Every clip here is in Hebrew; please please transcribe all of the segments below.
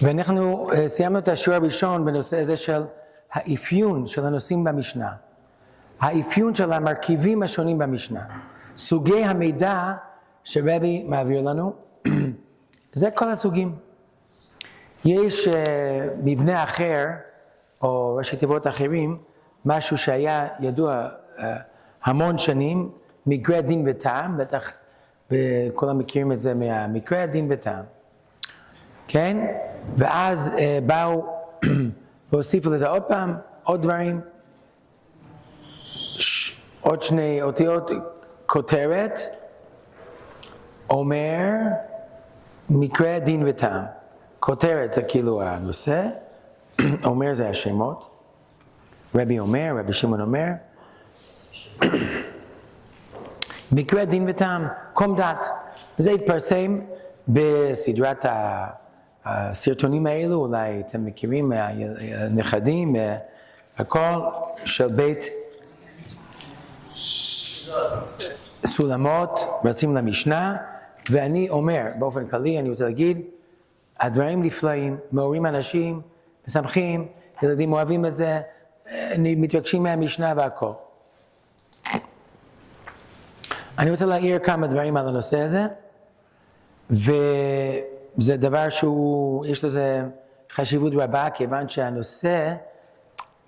ואנחנו סיימנו את השיעור הראשון בנושא הזה של האפיון של הנושאים במשנה. האפיון של המרכיבים השונים במשנה. סוגי המידע שרבי מעביר לנו, זה כל הסוגים. יש מבנה אחר, או ראשי תיבות אחרים, משהו שהיה ידוע המון שנים, מקרה דין וטעם, בטח כולם מכירים את זה מהמקרה דין וטעם. כן? ואז באו והוסיפו לזה עוד פעם, עוד דברים, עוד שני אותיות, כותרת, אומר, מקרה דין וטעם. כותרת זה כאילו הנושא, אומר זה השמות, רבי אומר, רבי שמעון אומר, מקרה דין וטעם, קום דת. וזה התפרסם בסדרת הסרטונים האלו, אולי אתם מכירים מהנכדים, הכל של בית סולמות, רצים למשנה, ואני אומר, באופן כללי, אני רוצה להגיד, הדברים נפלאים, מעוררים אנשים, משמחים, ילדים אוהבים את זה, מתרגשים מהמשנה והכל. אני רוצה להעיר כמה דברים על הנושא הזה, וזה דבר שהוא, יש לזה חשיבות רבה, כיוון שהנושא,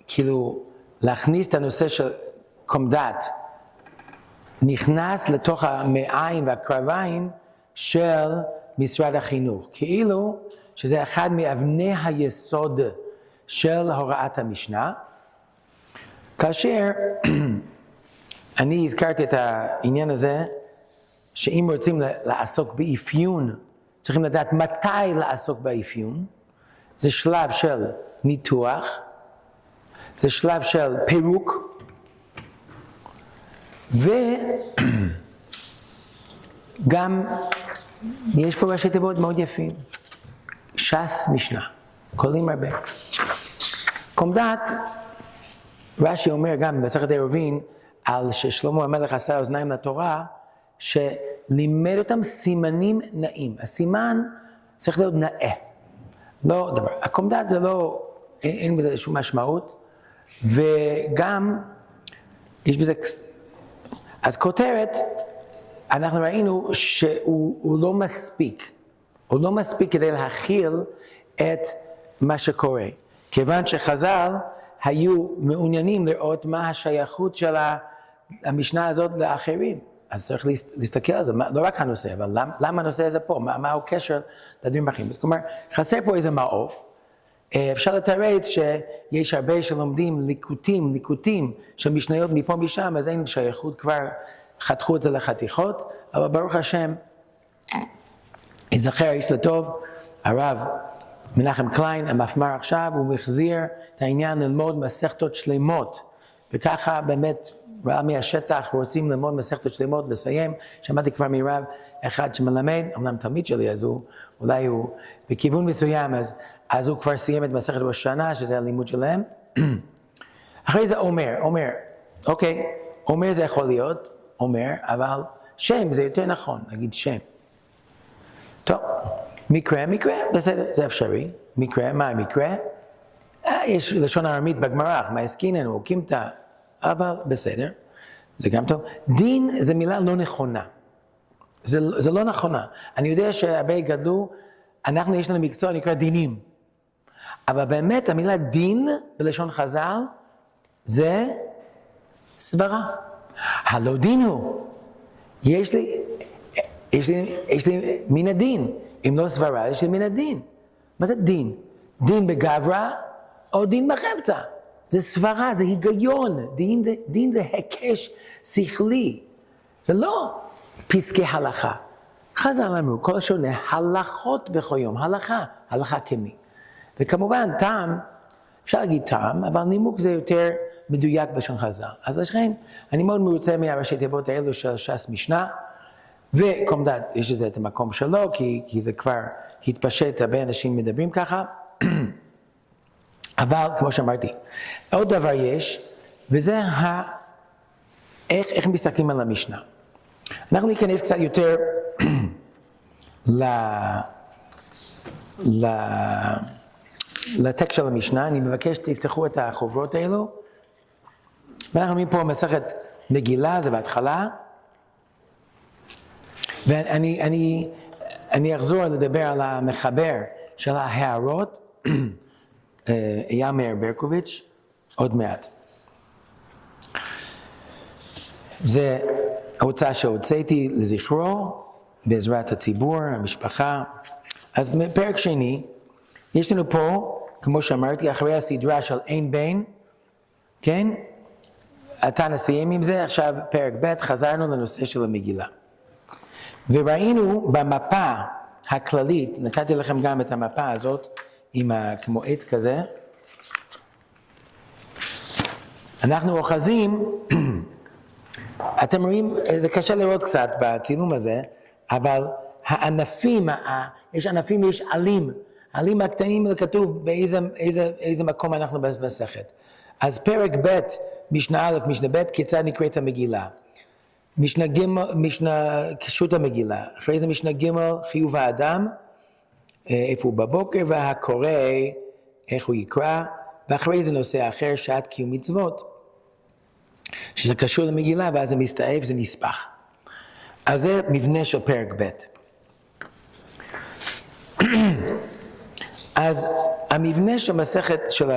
כאילו, להכניס את הנושא של קום דת, נכנס לתוך המעיים והקרביים של משרד החינוך, כאילו שזה אחד מאבני היסוד של הוראת המשנה, כאשר אני הזכרתי את העניין הזה, שאם רוצים לעסוק באפיון, צריכים לדעת מתי לעסוק באפיון, זה שלב של ניתוח, זה שלב של פירוק, וגם יש פה ראשי תיבות מאוד יפים, ש"ס משנה, קולים הרבה. קום דת, רש"י אומר גם במסכת עירובין, על ששלמה המלך עשה אוזניים לתורה, שלימד אותם סימנים נאים. הסימן צריך להיות נאה. לא דבר. הקום דת זה לא, אין בזה שום משמעות, וגם יש בזה, אז כותרת, אנחנו ראינו שהוא לא מספיק. הוא לא מספיק כדי להכיל את מה שקורה. כיוון שחז"ל היו מעוניינים לראות מה השייכות של המשנה הזאת לאחרים. אז צריך להסתכל על זה, לא רק הנושא, אבל למה הנושא הזה פה? מהו הקשר לדברים אחרים? זאת אומרת, חסר פה איזה מעוף. אפשר לתרץ שיש הרבה שלומדים ליקוטים של משניות מפה משם, אז אין שייכות, כבר חתכו את זה לחתיכות, אבל ברוך השם, יזכר איש לטוב, הרב מנחם קליין, המפמ"ר עכשיו, הוא מחזיר את העניין ללמוד מסכתות שלמות, וככה באמת, ראה מהשטח, רוצים ללמוד מסכתות שלמות, לסיים. שמעתי כבר מרב אחד שמלמד, אמנם תלמיד שלי, אז אולי הוא בכיוון מסוים, אז הוא כבר סיים את מסכת ראש השנה, שזה הלימוד שלהם. אחרי זה אומר, אוקיי, אומר זה יכול להיות, אומר, אבל שם זה יותר נכון, נגיד שם. טוב, מקרה, בסדר, זה אפשרי. מקרה, מה המקרה? יש לשון ארמית בגמרא, מה עסקינן, או קימתא, אבל בסדר, זה גם טוב. דין זה מילה לא נכונה. זה לא נכונה. אני יודע שהרבה גדלו, יש לנו מקצוע נקרא דינים. אבל באמת המילה דין בלשון חז"ל זה סברה. הלא דין הוא. יש לי מן הדין. אם לא סברה, יש לי מן הדין. מה זה דין? דין בגברא או דין בחפצא. זה סברה, זה היגיון. דין זה הקש שכלי. זה לא פסקי הלכה. חז"ל אמרו, כל שונה, הלכות בכל יום. הלכה כמי. וכמובן, טעם, אפשר להגיד טעם, אבל נימוק זה יותר מדויק בשון חז"ל. אז לכן, אני מאוד מרוצה מהראשי תיבות האלו של ש"ס משנה, וקום דת, יש לזה את המקום שלו, כי זה כבר התפשט, הרבה אנשים מדברים ככה. אבל, כמו שאמרתי, עוד דבר יש, וזה איך מסתכלים על המשנה. אנחנו ניכנס קצת יותר לטקסט של המשנה, אני מבקש שתפתחו את החוברות האלו. ואנחנו רואים פה מסכת מגילה, זה בהתחלה. ואני אחזור לדבר על המחבר של ההערות, אייל מאיר ברקוביץ', עוד מעט. זה ההוצאה שהוצאתי לזכרו, בעזרת הציבור, המשפחה. אז בפרק שני, יש לנו פה, כמו שאמרתי, אחרי הסדרה של אין בין, כן? אתה נסיים עם זה, עכשיו פרק ב', חזרנו לנושא של המגילה. וראינו במפה הכללית, נתתי לכם גם את המפה הזאת, עם כמו עט כזה. אנחנו אוחזים, אתם רואים, זה קשה לראות קצת בצילום הזה, אבל הענפים, יש ענפים ויש עלים, העלים הקטנים כתוב באיזה מקום אנחנו במסכת. אז פרק ב', משנה א', משנה ב', כיצד נקראת המגילה. משנה ג', משנה קישוט המגילה. אחרי זה משנה ג', חיוב האדם, איפה הוא בבוקר, והקורא, איך הוא יקרא, ואחרי זה נושא אחר, שעת קיום מצוות, שזה קשור למגילה, ואז זה מסתעף, זה נספח. אז זה מבנה של פרק ב'. אז המבנה של מסכת של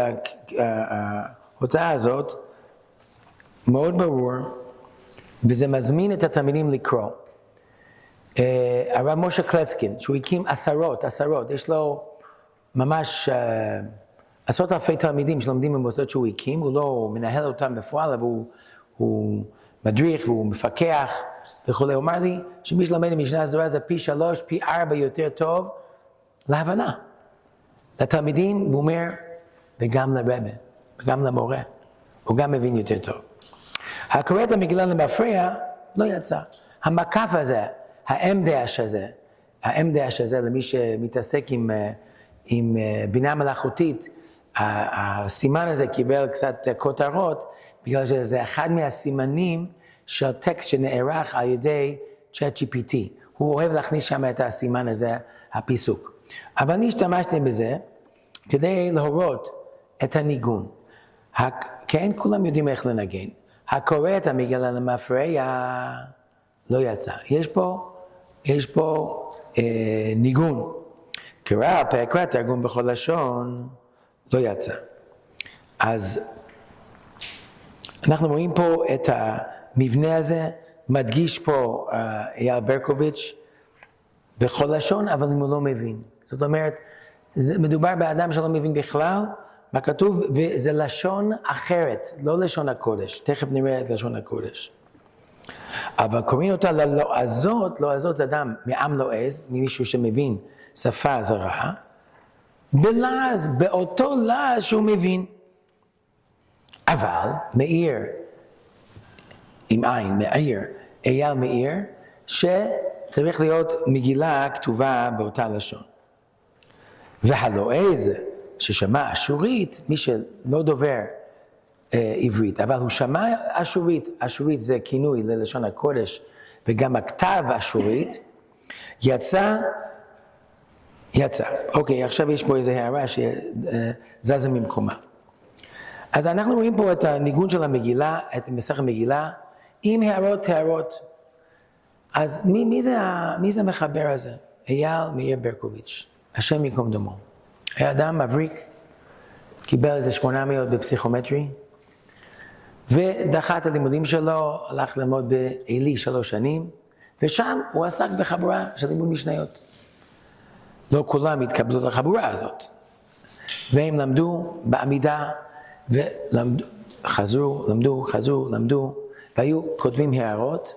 ההוצאה הזאת מאוד ברור, וזה מזמין את התלמידים לקרוא. הרב משה קלצקין, שהוא הקים עשרות, יש לו ממש עשרות אלפי תלמידים שלומדים במוסדות שהוא הקים, הוא לא מנהל אותם בפועל, אבל הוא מדריך והוא מפקח וכו'. הוא אמר לי שמי שלומד משנה סדורה זה פי 3, פי 4 יותר טוב להבנה. לתלמידים, הוא אומר, וגם לרבא, וגם למורה, הוא גם מבין יותר טוב. הקורא את המגילה למפרע, לא יצא. המקף הזה, האם-דאש הזה, למי שמתעסק עם בינה מלאכותית, הסימן הזה קיבל קצת כותרות, בגלל שזה אחד מהסימנים של טקסט שנערך על ידי ChatGPT. הוא אוהב להכניס שם את הסימן הזה, הפיסוק. אבל אני השתמשתי בזה כדי להורות את הניגון. כן, כולם יודעים איך לנגן. הקורא את המגילה למפרע לא יצא. יש פה ניגון. קרא, פרק, תרגום בכל לשון, לא יצא. אז אנחנו רואים פה את המבנה הזה, מדגיש פה אייל ברקוביץ' בכל לשון, אבל אם הוא לא מבין. זאת אומרת, מדובר באדם שלא מבין בכלל מה כתוב, וזה לשון אחרת, לא לשון הקודש. תכף נראה את לשון הקודש. אבל קוראים אותה ללועזות, לועזות זה אדם מעם לועז, ממישהו שמבין שפה זרה, בלעז, באותו לעז שהוא מבין. אבל מאיר, עם עין, מאיר, אייל מאיר, שצריך להיות מגילה כתובה באותה לשון. והלועז ששמע אשורית, מי שלא דובר עברית, אבל הוא שמע אשורית, אשורית זה כינוי ללשון הקודש, וגם הכתב אשורית, יצא. אוקיי, עכשיו יש פה איזו הערה שזזה ממקומה. אז אנחנו רואים פה את הניגון של המגילה, את מסכת המגילה, עם הערות. אז מי זה המחבר הזה? אייל מאיר ברקוביץ', השם ייקום דמו. היה אדם מבריק, קיבל איזה 800 בפסיכומטרי, ודחה את הלימודים שלו, הלך ללמוד בעלי 3 שנים, ושם הוא עסק בחבורה של לימוד משניות. לא כולם התקבלו לחבורה הזאת. והם למדו בעמידה, למדו, והיו כותבים הערות,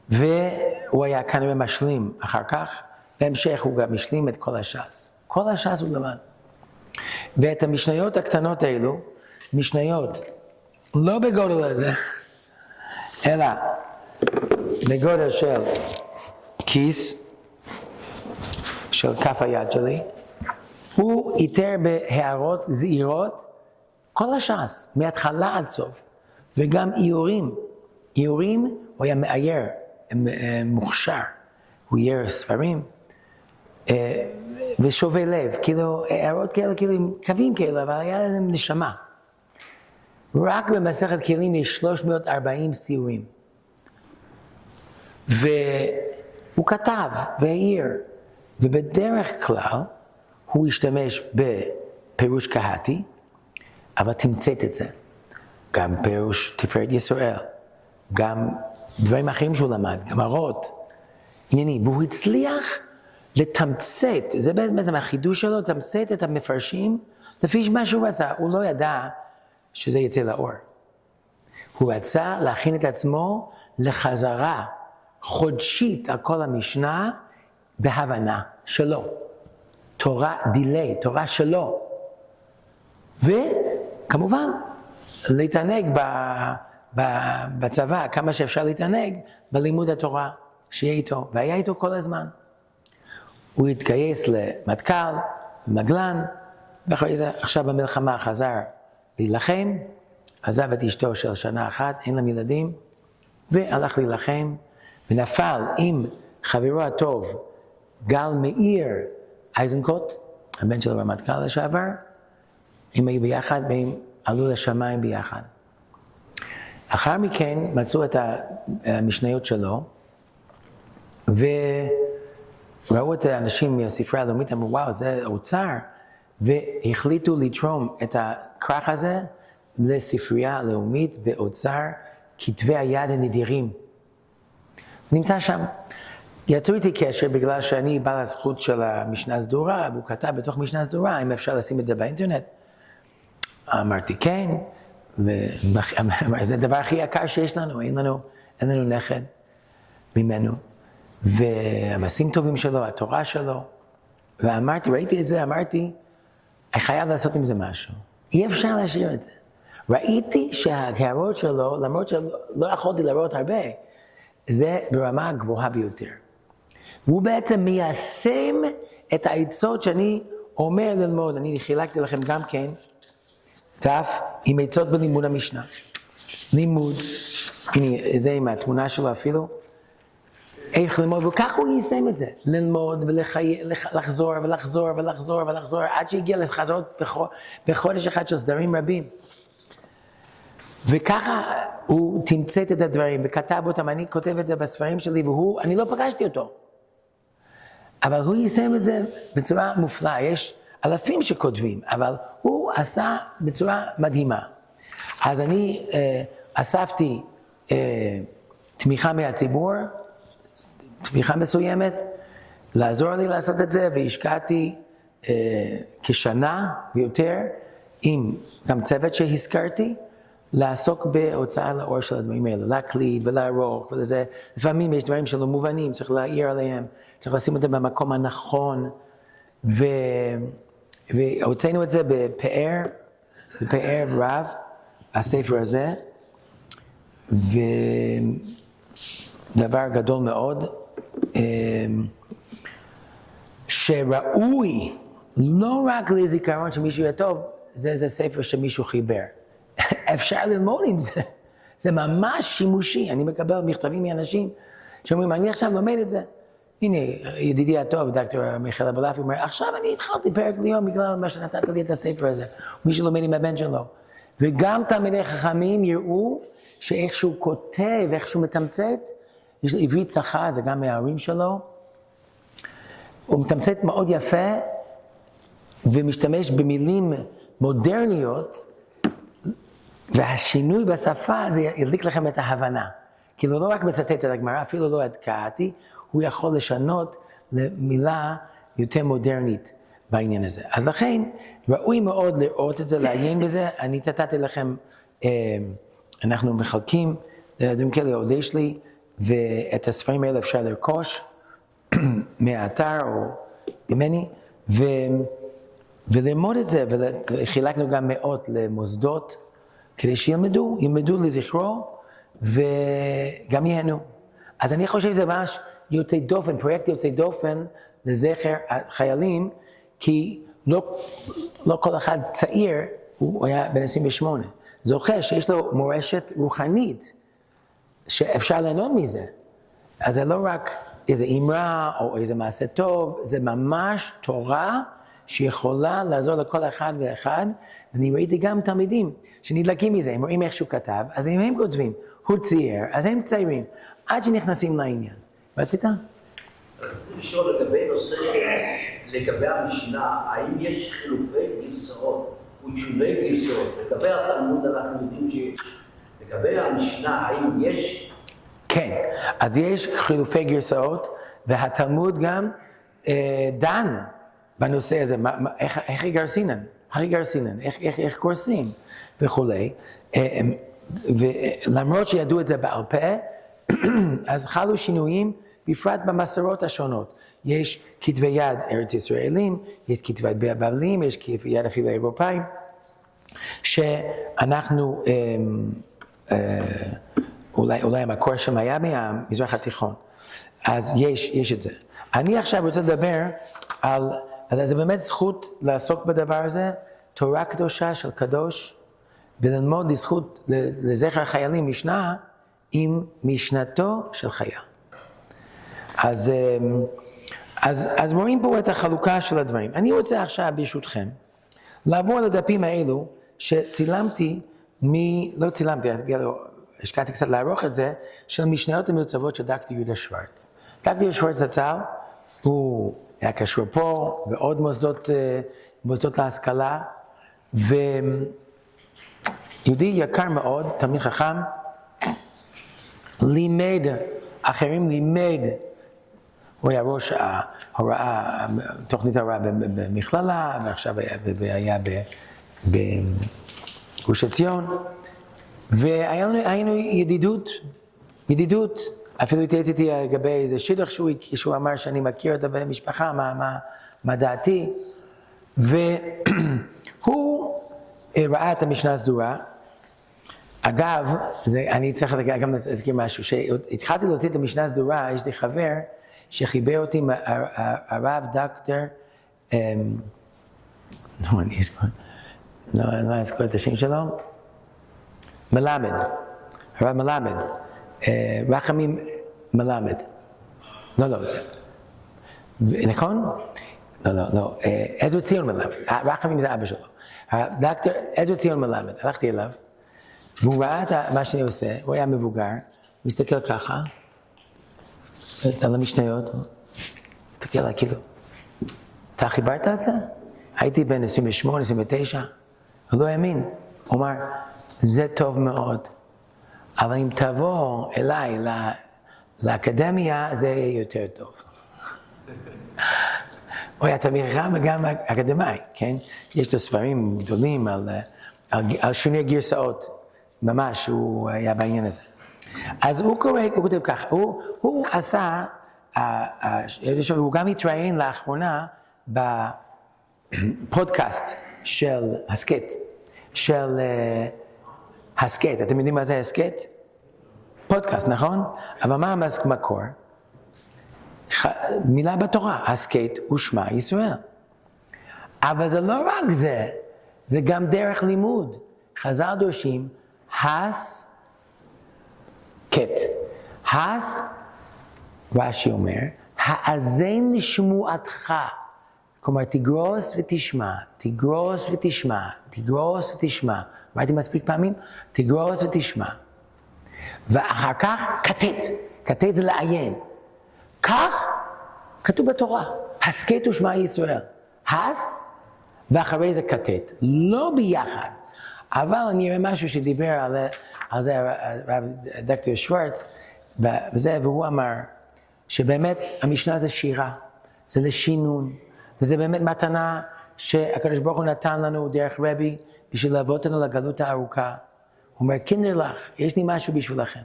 והוא היה כנראה משלים אחר כך, בהמשך הוא גם משלים את כל הש"ס. כל הש"ס הוא למד. ואת המשניות הקטנות האלו, משניות לא בגודל הזה, אלא בגודל של כיס, של כף היד שלי, הוא איתר בהערות זעירות כל הש"ס, מההתחלה עד סוף, וגם איורים הוא היה מאייר, מוכשר, הוא אייר ספרים, ושובי לב, כאילו הערות כאלה, כאילו עם קווים כאלה, אבל היה להם נשמה. רק במסכת כלים יש 340 סיורים. והוא כתב והעיר, ובדרך כלל הוא השתמש בפירוש קהתי, אבל תמצאת את זה. גם פירוש תפארת ישראל, גם דברים אחרים שהוא למד, גמרות, עניינים. והוא הצליח לתמצת, זה בעצם החידוש שלו, לתמצת את המפרשים, לפי מה שהוא רצה. הוא לא ידע שזה יצא לאור. הוא רצה להכין את עצמו לחזרה חודשית על כל המשנה, בהבנה שלו. תורה דילי, תורה שלו. וכמובן, להתענג בצבא, כמה שאפשר להתענג, בלימוד התורה, שיהיה איתו, והיה איתו כל הזמן. הוא התגייס למטכ"ל, מגלן, ואחרי זה, עכשיו במלחמה חזר להילחם, עזב את אשתו של שנה אחת, אין להם ילדים, והלך להילחם, ונפל עם חברו הטוב, גל מאיר אייזנקוט, הבן של הרמטכ"ל לשעבר, הם היו ביחד והם עלו לשמיים ביחד. אחר מכן מצאו את המשניות שלו, וראו את האנשים מהספרייה הלאומית, אמרו וואו זה אוצר, והחליטו לתרום את הכרך הזה לספרייה הלאומית באוצר כתבי היד הנדירים. נמצא שם. יצאו איתי קשר בגלל שאני בא לזכות של המשנה סדורה, והוא כתב בתוך משנה סדורה, אם אפשר לשים את זה באינטרנט. אמרתי כן, זה הדבר הכי יקר שיש לנו, אין לנו נכד ממנו. והמעשים טובים שלו, התורה שלו. ואמרתי, ראיתי את זה, אמרתי, אני חייב לעשות עם זה משהו. אי אפשר להשאיר את זה. ראיתי שההערות שלו, למרות שלא יכולתי לראות הרבה, זה ברמה הגבוהה ביותר. והוא בעצם מיישם את העצות שאני אומר ללמוד. אני חילקתי לכם גם כן דף עם עצות בלימוד המשנה. לימוד, הנה זה עם התמונה שלו אפילו, איך ללמוד, וכך הוא יישם את זה. ללמוד ולחזור ולחזור ולחזור ולחזור, עד שהגיע לחזרות בחודש אחד של סדרים רבים. וככה הוא תמצת את הדברים וכתב אותם, אני כותב את זה בספרים שלי, אני לא פגשתי אותו. אבל הוא יישם את זה בצורה מופלאה, יש אלפים שכותבים, אבל הוא עשה בצורה מדהימה. אז אני אספתי תמיכה מהציבור, תמיכה מסוימת, לעזור לי לעשות את זה, והשקעתי כשנה ויותר, עם גם צוות שהזכרתי, לעסוק בהוצאה לאור של הדברים האלה, להקליד ולערוך ולזה. לפעמים יש דברים שלא מובנים, צריך להעיר עליהם, צריך לשים אותם במקום הנכון, והוצאנו את זה בפאר רב, הספר הזה, ודבר גדול מאוד, שראוי, לא רק לזיכרון שמישהו יהיה טוב, זה ספר שמישהו חיבר. אפשר ללמוד עם זה, זה ממש שימושי. אני מקבל מכתבים מאנשים שאומרים, אני עכשיו לומד את זה. הנה, ידידי הטוב, דוקטור מיכאל אבולעפי, אומר, עכשיו אני התחלתי פרק ליום בגלל מה שנתת לי את הספר הזה. מי שלומד עם הבן שלו. וגם תלמידי חכמים יראו שאיך שהוא כותב, איך שהוא מתמצת, יש לו עברית צחה, זה גם מההורים שלו. הוא מתמצת מאוד יפה, ומשתמש במילים מודרניות, והשינוי בשפה זה ידליק לכם את ההבנה. כאילו לא רק מצטט את הגמרא, אפילו לא את קהתי, הוא יכול לשנות למילה יותר מודרנית בעניין הזה. אז לכן, ראוי מאוד לראות את זה, לעיין בזה. אני נתתי לכם, אנחנו מחלקים, דברים כאלה עוד יש לי, ואת הספרים האלה אפשר לרכוש מהאתר או ממני, וללמוד את זה, וחילקנו גם מאות למוסדות, כדי שילמדו לזכרו, וגם ייהנו. אז אני חושב שזה ממש יוצא דופן, פרויקט יוצא דופן לזכר החיילים, כי לא כל אחד צעיר, הוא היה בן 28. זוכר שיש לו מורשת רוחנית, שאפשר ליהנות מזה. אז זה לא רק איזה אמרה או איזה מעשה טוב, זה ממש תורה שיכולה לעזור לכל אחד ואחד. ואני ראיתי גם תלמידים שנדלקים מזה, הם רואים איך שהוא כתב, אז אם הם כותבים, הוא צייר, אז הם ציירים, עד שנכנסים לעניין. רצית? לשאול לגבי נושא לגבי המשנה, האם יש חילופי גרסאות ותשובי גרסאות? לגבי התלמוד אנחנו יודעים שיש. לגבי המשנה, האם יש? כן, אז יש חילופי גרסאות, והתלמוד גם דן בנושא הזה, איך יגרסינן, איך גורסים וכולי. ולמרות שידעו את זה בעל פה, אז חלו שינויים, בפרט במסורות השונות. יש כתבי יד ארץ ישראלים, יש כתבי יד בבלים, יש כתבי יד אפילו אירופאים, שאנחנו, אולי המקור שם היה מהמזרח התיכון. אז יש את זה. אני עכשיו רוצה לדבר על, אז זה באמת זכות לעסוק בדבר הזה, תורה קדושה של קדוש, וללמוד לזכות לזכר החיילים משנה עם משנתו של חיה. אז רואים פה את החלוקה של הדברים. אני רוצה עכשיו ברשותכם לעבור לדפים האלו שצילמתי, לא צילמתי, השקעתי קצת לערוך את זה, של משניות המעוצבות של ד"ר יהודה שוורץ. ד"ר יהודה שוורץ זצ"ל, הוא היה קשור פה ועוד מוסדות להשכלה, ויהודי יקר מאוד, תלמיד חכם, לימד, אחרים לימד, הוא היה ראש ההוראה, תוכנית ההוראה במכללה, ועכשיו היה בגוש עציון, והיינו ידידות, אפילו התייעצתי לגבי איזה שידוך שהוא אמר שאני מכיר את המשפחה, מה דעתי, והוא ראה את המשנה הסדורה. אגב, אני צריך גם להזכיר משהו, שהתחלתי להוציא את המשנה הסדורה, יש לי חבר שחיבר אותי עם הרב דוקטור, לא אזכור את השם שלו, מלמד, הרב מלמד, רחמים מלמד, לא, זה, נכון? לא, עזרא ציון מלמד, רחמים זה אבא שלו, דוקטור עזרא ציון מלמד, הלכתי אליו, והוא ראה את מה שאני עושה, הוא היה מבוגר, הוא הסתכל ככה, על המשניות, הסתכל עליי כאילו, אתה חיברת את זה? הייתי בן 28, 29, הוא לא האמין, הוא אמר, זה טוב מאוד, אבל אם תבוא אליי לאקדמיה, זה יהיה יותר טוב. הוא היה תלמיד חכם וגם אקדמאי, כן? יש לו ספרים גדולים על שינוי גרסאות, ממש, הוא היה בעניין הזה. אז הוא כותב ככה, הוא עשה, הוא גם התראיין לאחרונה בפודקאסט של הסקט, אתם יודעים מה זה הסקט? פודקאסט, נכון? אבל מה המקור? מילה בתורה, הסקט הוא שמע ישראל. אבל זה לא רק זה, זה גם דרך לימוד. חז"ל דורשים, רש"י אומר, האזן לשמועתך. כלומר, תגרוס ותשמע. ראיתי מספיק פעמים? תגרוס ותשמע. ואחר כך כתת זה לעיין. כך כתוב בתורה, הסקט ושמע ישראל. ואחרי זה כתת. לא ביחד. אבל אני רואה משהו שדיבר על זה הרב ד"ר שוורץ, והוא אמר שבאמת המשנה זה שירה, זה לשינון, וזה באמת מתנה שהקדוש ברוך הוא נתן לנו דרך רבי, בשביל להביא אותנו לגלות הארוכה. הוא אומר, קינדר לך, יש לי משהו בשבילכם.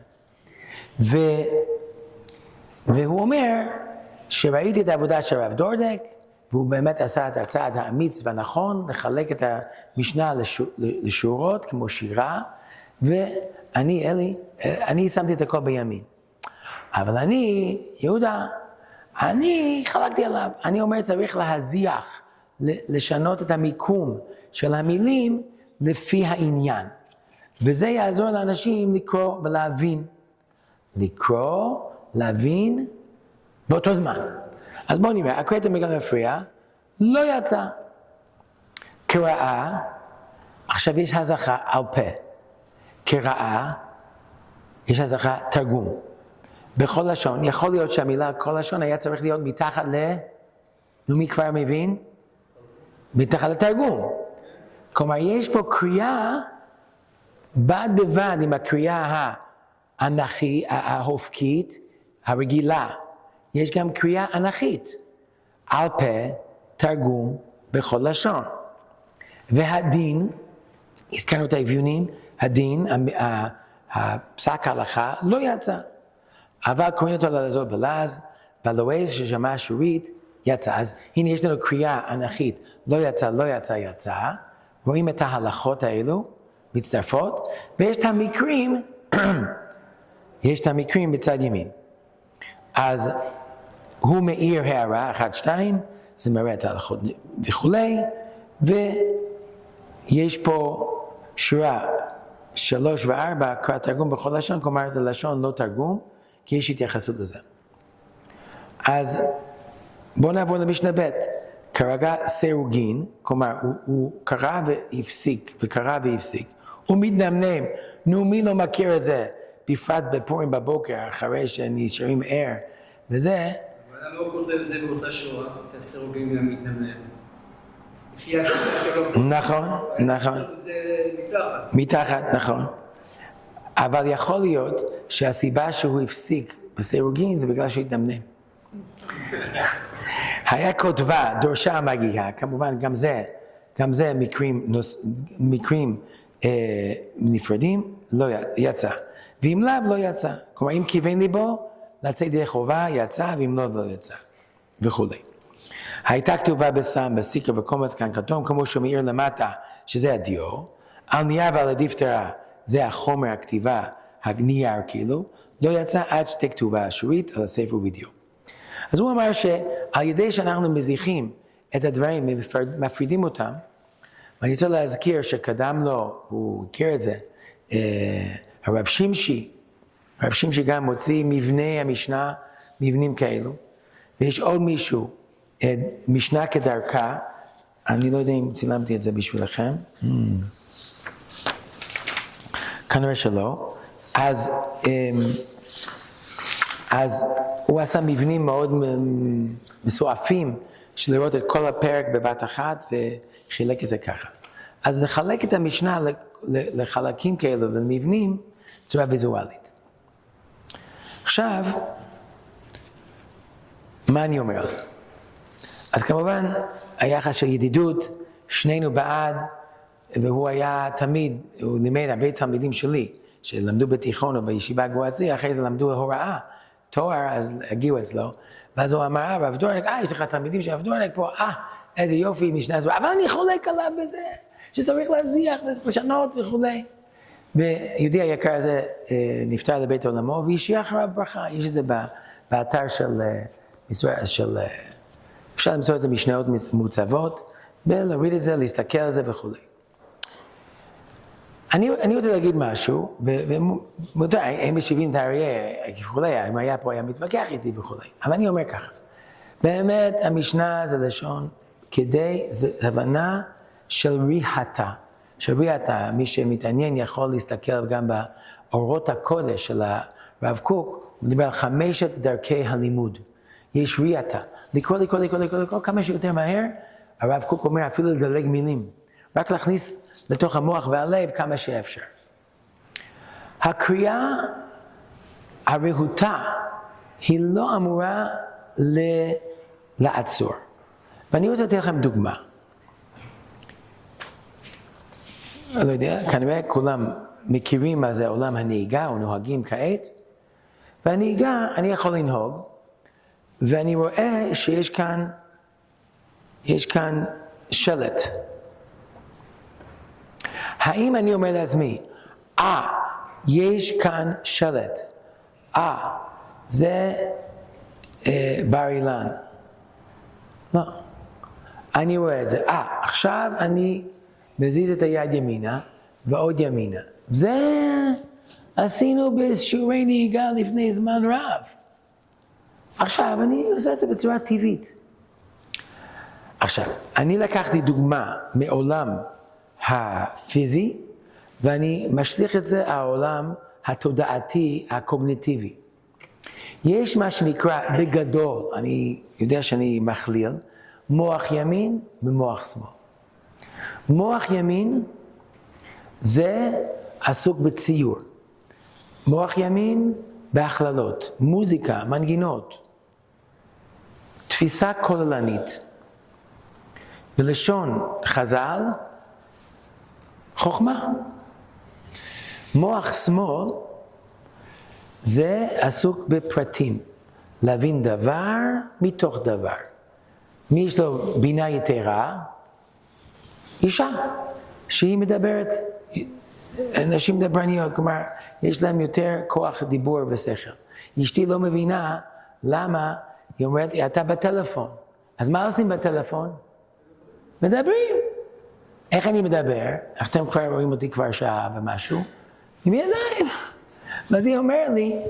והוא אומר שראיתי את העבודה של הרב דורדק, והוא באמת עשה את הצעד האמיץ והנכון, לחלק את המשנה לשורות כמו שירה, ואני, אני שמתי את הכל בימין. אבל יהודה, אני חלקתי עליו. אני אומר, צריך להזיח, לשנות את המיקום של המילים לפי העניין. וזה יעזור לאנשים לקרוא ולהבין. לקרוא, להבין באותו זמן. אז בואו נראה, הקראת בגלל מפריע, לא יצא. קראה, עכשיו יש הזכה על פה. קראה, יש הזכה תרגום. בכל לשון, יכול להיות שהמילה כל לשון היה צריך להיות מתחת מי כבר מבין? מתחת לתרגום. כלומר, יש פה קריאה בד בבד עם הקריאה ההופקית, הרגילה. יש גם קריאה אנכית. על פה, תרגום, בכל לשון. והדין, הזכרנו את האביונים, הדין, הפסק ההלכה, לא יצא. אבל קוראים אותו ללעזור בלעז, בלועז ששמע שורית, יצא. אז הנה יש לנו קריאה אנכית, לא יצא, לא יצא, יצא. רואים את ההלכות האלו, מצטרפות, ויש את המקרים, יש את המקרים בצד ימין. אז הוא מאיר הערה 1-2, זה מראה את ההלכות וכולי, ויש פה שורה 3 ו4, קרא תרגום בכל לשון, כלומר זה לשון לא תרגום, כי יש התייחסות לזה. אז בואו נעבור למשנה ב', קרא סירוגין, כלומר הוא קרא והפסיק, וקרא והפסיק. הוא מתנמנם, נו מי לא מכיר את זה, בפרט בפורים בבוקר, אחרי שנשארים ער, וזה... אבל למה הוא כותב את זה באותה שורה, את הסירוגין והמתנמנם? לפי השורה שלו... נכון, נכון. זה מתחת. מתחת, נכון. אבל יכול להיות שהסיבה שהוא הפסיק בסירוגין זה בגלל שהוא התנמנם. היה כותבה, דורשה המגיהה, כמובן גם זה מקרים נפרדים, לא יצא. ואם לאו לא יצא. כלומר, אם כיוון ליבו, לצאת ידי חובה יצא, ואם לא יצא. וכו'. הייתה כתובה בסם, בסיקר וקומץ כאן כתום, כמו שמאיר למטה, שזה הדיו, על נייר ועל הדיפטרה, זה החומר הכתיבה, הנייר כאילו, לא יצא עד שתי כתובה אשורית על הספר ודיו. אז הוא אמר שעל ידי שאנחנו מזיחים את הדברים, מפרידים אותם, ואני רוצה להזכיר שקדם לו, הוא הכיר את זה, הרב שמשי גם מוציא מבני המשנה, מבנים כאלו, ויש עוד מישהו, משנה כדרכה, אני לא יודע אם צילמתי את זה בשבילכם, כנראה שלא, אז הוא עשה מבנים מאוד מסועפים, של לראות את כל הפרק בבת אחת, וחילק את זה ככה. אז לחלק את המשנה לחלקים כאלו ולמבנים, בצורה ויזואלית. עכשיו, מה אני אומר על זה? אז כמובן, היחס של ידידות, שנינו בעד, והוא היה תמיד, הוא לימד הרבה תלמידים שלי, שלמדו בתיכון או בישיבה גבוהה זו, אחרי זה למדו הוראה, תואר, אז הגיעו אצלו, ואז הוא אמר, רב דורנק, יש לך תלמידים של רב דורנק פה, איזה יופי, משנה זו, אבל אני חולק עליו בזה, שצריך להזיח ולשנות וכו'. ויהודי היקר הזה נפטר לבית עולמו, והשאיר אחריו ברכה, יש את זה באתר של אפשר למצוא את זה משניות מוצבות, ולהוריד את זה, להסתכל על זה וכו'. אני רוצה להגיד משהו, ומותר, הם משיבים את האריה וכו', אם היה פה היה מתווכח איתי וכו'. אבל אני אומר ככה, באמת המשנה זה לשון, זה הבנה של ריחתה, מי שמתעניין יכול להסתכל גם באורות הקודש של הרב קוק, הוא מדבר על 5 דרכי הלימוד. יש ריחתה, לקרוא, כמה שיותר מהר, הרב קוק אומר אפילו לדלג מילים, רק להכניס לתוך המוח והלב כמה שאפשר. הקריאה הרהוטה היא לא אמורה לעצור. ואני רוצה לתת לכם דוגמה. אני לא יודע, כנראה כולם מכירים מה זה עולם הנהיגה או נוהגים כעת. והנהיגה, אני יכול לנהוג, ואני רואה שיש כאן שלט. האם אני אומר לעצמי, יש כאן שלט, זה בר אילן. לא. אני רואה את זה, עכשיו אני מזיז את היד ימינה ועוד ימינה. זה עשינו בשיעורי נהיגה לפני זמן רב. עכשיו, אני עושה את זה בצורה טבעית. עכשיו, אני לקחתי דוגמה מעולם הפיזי, ואני משליך את זה העולם התודעתי, הקוגניטיבי. יש מה שנקרא בגדול, אני יודע שאני מכליל, מוח ימין ומוח שמאל. מוח ימין זה עסוק בציור. מוח ימין בהכללות, מוזיקה, מנגינות, תפיסה כוללנית. בלשון חז"ל, חוכמה. מוח שמאל זה עסוק בפרטים, להבין דבר מתוך דבר. מי יש לו בינה יתרה? אישה, שהיא מדברת, נשים דברניות, כלומר, יש להם יותר כוח דיבור ושכל. אשתי לא מבינה למה, היא אומרת, אתה בטלפון. אז מה עושים בטלפון? מדברים. איך אני מדבר? אתם כבר רואים אותי כבר שעה ומשהו, עם ידיים. ואז היא אומר לי,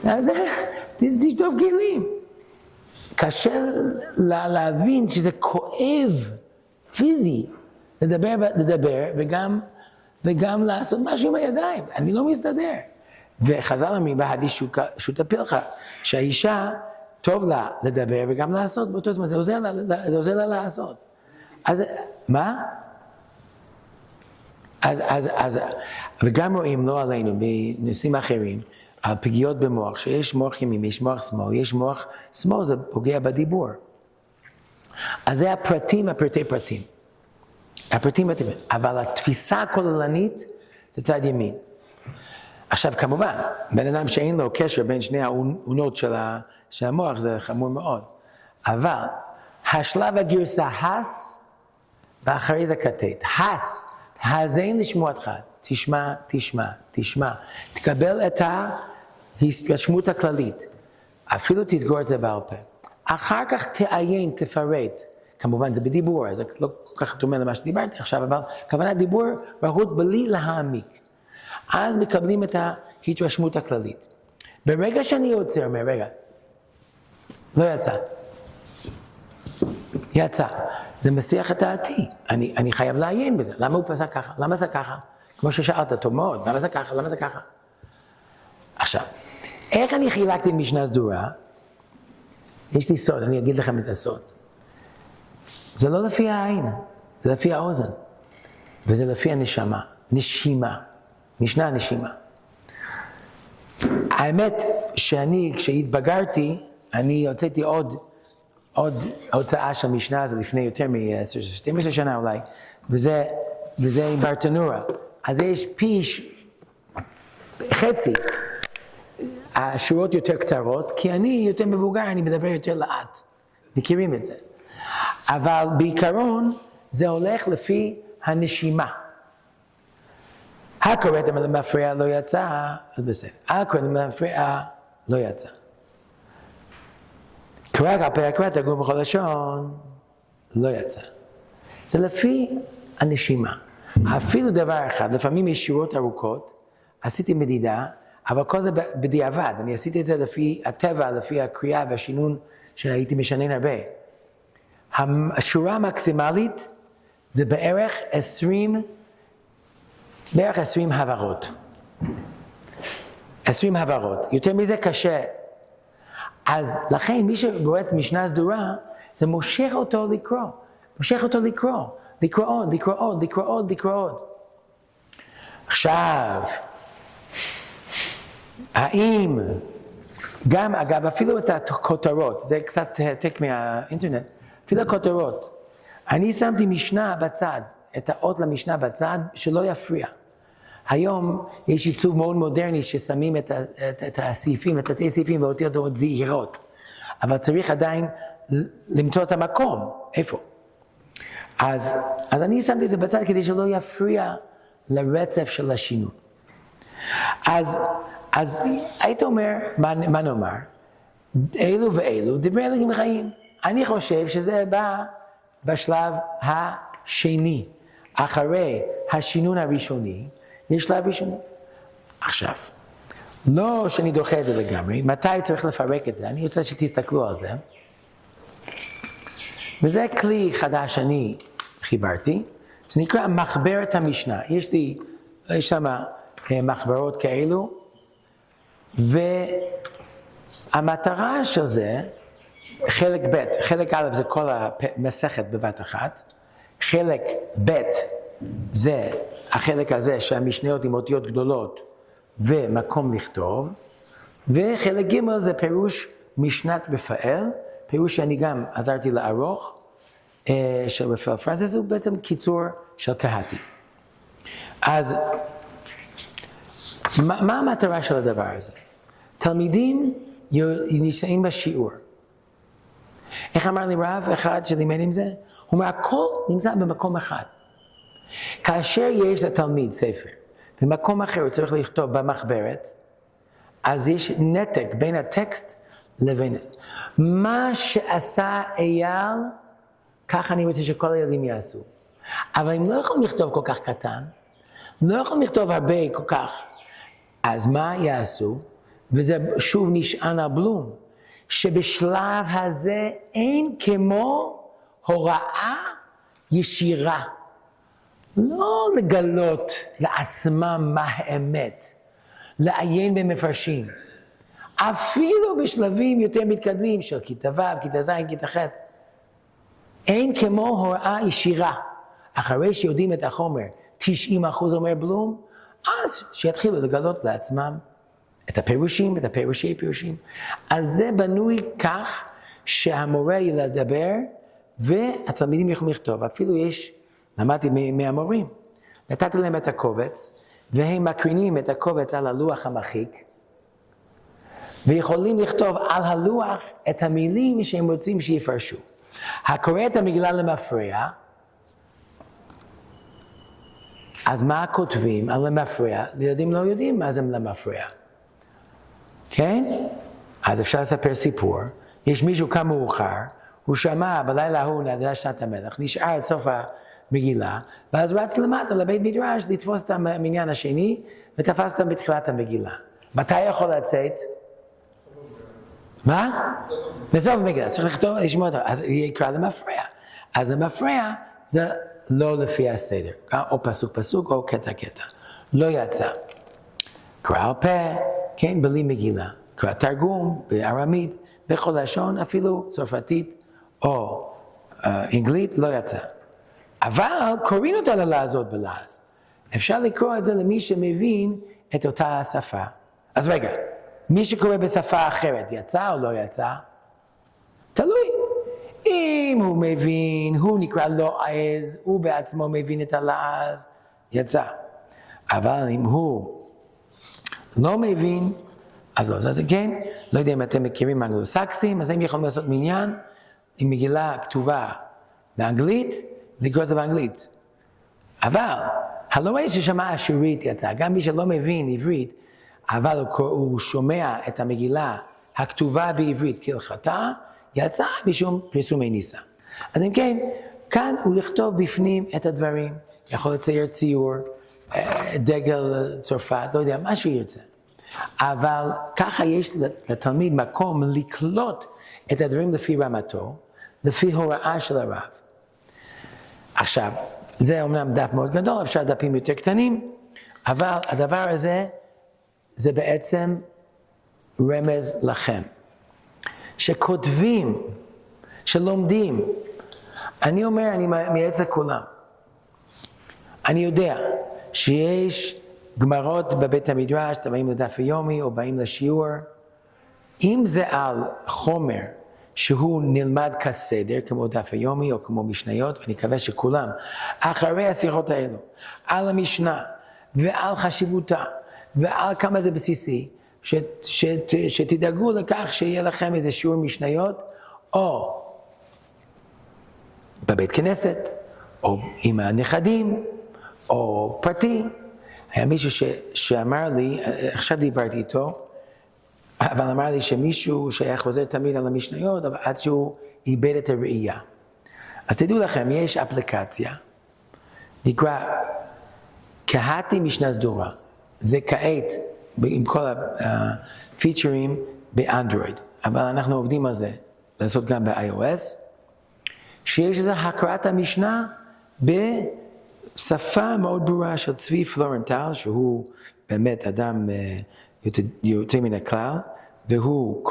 אז תשטוף כלים. קשה להבין שזה כואב, פיזי, לדבר וגם לעשות משהו עם הידיים. אני לא מסתדר. וחז"ל אומרים, בהדי שותפי לך, שהאישה טוב לה לדבר וגם לעשות באותו זמן, זה עוזר לה לעשות. אז מה? אז וגם רואים, לא עלינו, בנושאים אחרים, על פגיעות במוח, שיש מוח ימין, יש מוח שמאל, יש מוח שמאל, זה פוגע בדיבור. אז זה הפרטים, הפרטי פרטים. הפרטים, אבל התפיסה הכוללנית זה צד ימין. עכשיו כמובן, בן אדם שאין לו קשר בין שני האונות של המוח, זה חמור מאוד. אבל השלב הגרסה הס, ואחרי זה כתת. הס, האזן לשמוע אותך. תשמע, תשמע, תשמע. תקבל את ההתרשמות הכללית. אפילו תסגור את זה בעל פה. אחר כך תעיין, תפרט. כמובן זה בדיבור, זה לא כל כך דומה למה שדיברתי עכשיו, אבל כוונה דיבור רהוט בלי להעמיק. אז מקבלים את ההתרשמות הכללית. ברגע שאני יוצא, אומר, רגע, לא יצא. יצא. זה מסיח את דעתי. אני חייב לעיין בזה. למה הוא פסק ככה? למה זה ככה? כמו ששאלת אותו מאוד, למה זה ככה? למה זה ככה? עכשיו, איך אני חילקתי משנה סדורה? יש לי סוד, אני אגיד לכם את הסוד. זה לא לפי העין, זה לפי האוזן. וזה לפי הנשמה. נשימה. משנה נשימה. האמת שאני, כשהתבגרתי, אני הוצאתי עוד הוצאה של משנה, זה לפני יותר מ-12 שנה אולי, וזה עם ברטנורה. אז יש פי חצי, השורות יותר קצרות, כי אני יותר מבוגר, אני מדבר יותר לאט. מכירים את זה. אבל בעיקרון, זה הולך לפי הנשימה. הקוראת למפריע לא יצא, אז בסדר. הקוראת למפריע לא יצא. קרא על פי הקראת תרגום בכל לשון, לא יצא. זה לפי הנשימה. אפילו דבר אחד, לפעמים יש שורות ארוכות, עשיתי מדידה, אבל כל זה בדיעבד. אני עשיתי את זה לפי הטבע, לפי הקריאה והשינון שהייתי משנן הרבה. השורה המקסימלית זה בערך 20 הברות. 20 הברות. יותר מזה קשה. אז לכן מי שרואה את משנה סדורה, זה מושך אותו לקרוא. מושך אותו לקרוא. לקרוא עוד, לקרוא עוד, לקרוא עוד, לקרוא עוד. עכשיו, האם, גם אגב, אפילו את הכותרות, זה קצת העתק מהאינטרנט, אפילו הכותרות. אני שמתי משנה בצד, את האות למשנה בצד, שלא יפריע. היום יש עיצוב מאוד מודרני ששמים את הסעיפים, את התתי סעיפים ואותיות זהירות. אבל צריך עדיין למצוא את המקום. איפה? אז אני שמתי את זה בצד כדי שלא יפריע לרצף של השינוי. אז היית אומר, מה נאמר? אלו ואלו דברי אלוהים חיים. אני חושב שזה בא בשלב השני, אחרי השינון הראשוני, יש שלב ראשוני. עכשיו, לא שאני דוחה את זה לגמרי, מתי צריך לפרק את זה? אני רוצה שתסתכלו על זה. וזה כלי חדש שאני חיברתי, זה נקרא מחברת המשנה. יש שם מחברות כאלו, והמטרה של זה, חלק ב', חלק א' זה כל המסכת בבת אחת, חלק ב' זה החלק הזה שהמשניות עם אותיות גדולות ומקום לכתוב, וחלק ג' זה פירוש משנת רפאל, פירוש שאני גם עזרתי לערוך, של רפאל פרנסיס, הוא בעצם קיצור של קהתי. אז מה המטרה של הדבר הזה? תלמידים נמצאים בשיעור. איך אמר לי רב אחד שלימד עם זה? הוא אומר, הכל נמצא במקום אחד. כאשר יש לתלמיד ספר, במקום אחר הוא צריך לכתוב במחברת, אז יש נתק בין הטקסט לבין זה. מה שעשה אייל, כך אני רוצה שכל הילדים יעשו. אבל הם לא יכולים לכתוב כל כך קטן, לא יכולים לכתוב הרבה כל כך, אז מה יעשו? וזה שוב נשען על בלום, שבשלב הזה אין כמו הוראה ישירה. לא לגלות לעצמם מה האמת, לעיין במפרשים. אפילו בשלבים יותר מתקדמים של כיתה ו', כיתה ז', כיתה ח', אין כמו הוראה ישירה. אחרי שיודעים את החומר, 90% אומר בלום, אז שיתחילו לגלות לעצמם את הפירושים, את הפירושי פירושים. אז זה בנוי כך שהמורה ידבר והתלמידים יכולים לכתוב. אפילו למדתי מהמורים, נתתי להם את הקובץ, והם מקרינים את הקובץ על הלוח המחיק, ויכולים לכתוב על הלוח את המילים שהם רוצים שיפרשו. הקורא את המגילה למפרע, אז מה כותבים על למפרע? ילדים לא יודעים מה זה למפרע. כן? אז אפשר לספר סיפור. יש מישהו קם מאוחר, הוא שמע בלילה ההוא נדע שנת המלך, נשאר עד סוף המגילה, ואז רץ למטה לבית מדרש לתפוס את המניין השני, ותפס אותם בתחילת המגילה. מתי יכול לצאת? מה? בסוף המגילה, צריך לכתוב, לשמוע אותו, אז יקרא למפרע. אז למפרע זה לא לפי הסדר, או פסוק פסוק או קטע קטע. לא יצא. קרא על פה, כן, בלי מגילה. קרא תרגום בארמית, בכל לשון, אפילו צרפתית או אנגלית, לא יצא. אבל קוראים את הללה הזאת בלעז. אפשר לקרוא את זה למי שמבין את אותה השפה. אז רגע, מי שקורא בשפה אחרת, יצא או לא יצא? תלוי. אם הוא מבין, הוא נקרא לא עז, הוא בעצמו מבין את הלעז, יצא. אבל אם הוא לא מבין, אז לא. אז כן, לא יודע אם אתם מכירים אנגלו-סקסים, אז הם יכולים לעשות מניין עם מגילה כתובה באנגלית, לקרוא את זה באנגלית. אבל, הלוואי ששמע אשורית יצא, גם מי שלא מבין עברית, אבל הוא שומע את המגילה הכתובה בעברית כהלכתה, יצא משום פרסומי ניסה. אז אם כן, כאן הוא לכתוב בפנים את הדברים, יכול לצייר ציור, דגל צרפת, לא יודע, מה שהוא ירצה. אבל ככה יש לתלמיד מקום לקלוט את הדברים לפי רמתו, לפי הוראה של הרב. עכשיו, זה אומנם דף מאוד גדול, אפשר דפים יותר קטנים, אבל הדבר הזה, זה בעצם רמז לכם. שכותבים, שלומדים, אני אומר, אני מייעץ לכולם. אני יודע שיש גמרות בבית המדרש, אתם באים לדף היומי או באים לשיעור, אם זה על חומר שהוא נלמד כסדר, כמו דף היומי או כמו משניות, ואני מקווה שכולם, אחרי השיחות האלו, על המשנה ועל חשיבותה, ועל כמה זה בסיסי, שתדאגו לכך שיהיה לכם איזה שיעור משניות, או בבית כנסת, או עם הנכדים, או פרטי. היה מישהו שאמר לי, עכשיו דיברתי איתו, אבל אמר לי שמישהו שהיה חוזר תמיד על המשניות, אבל עד שהוא איבד את הראייה. אז תדעו לכם, יש אפליקציה, נקרא קהתי משנה סדורה. זה כעת עם כל הפיצ'רים באנדרואיד, אבל אנחנו עובדים על זה, לעשות גם ב-iOS, שיש איזו הכרת המשנה בשפה מאוד ברורה של צבי פלורנטל, שהוא באמת אדם יוצא מן הכלל, והוא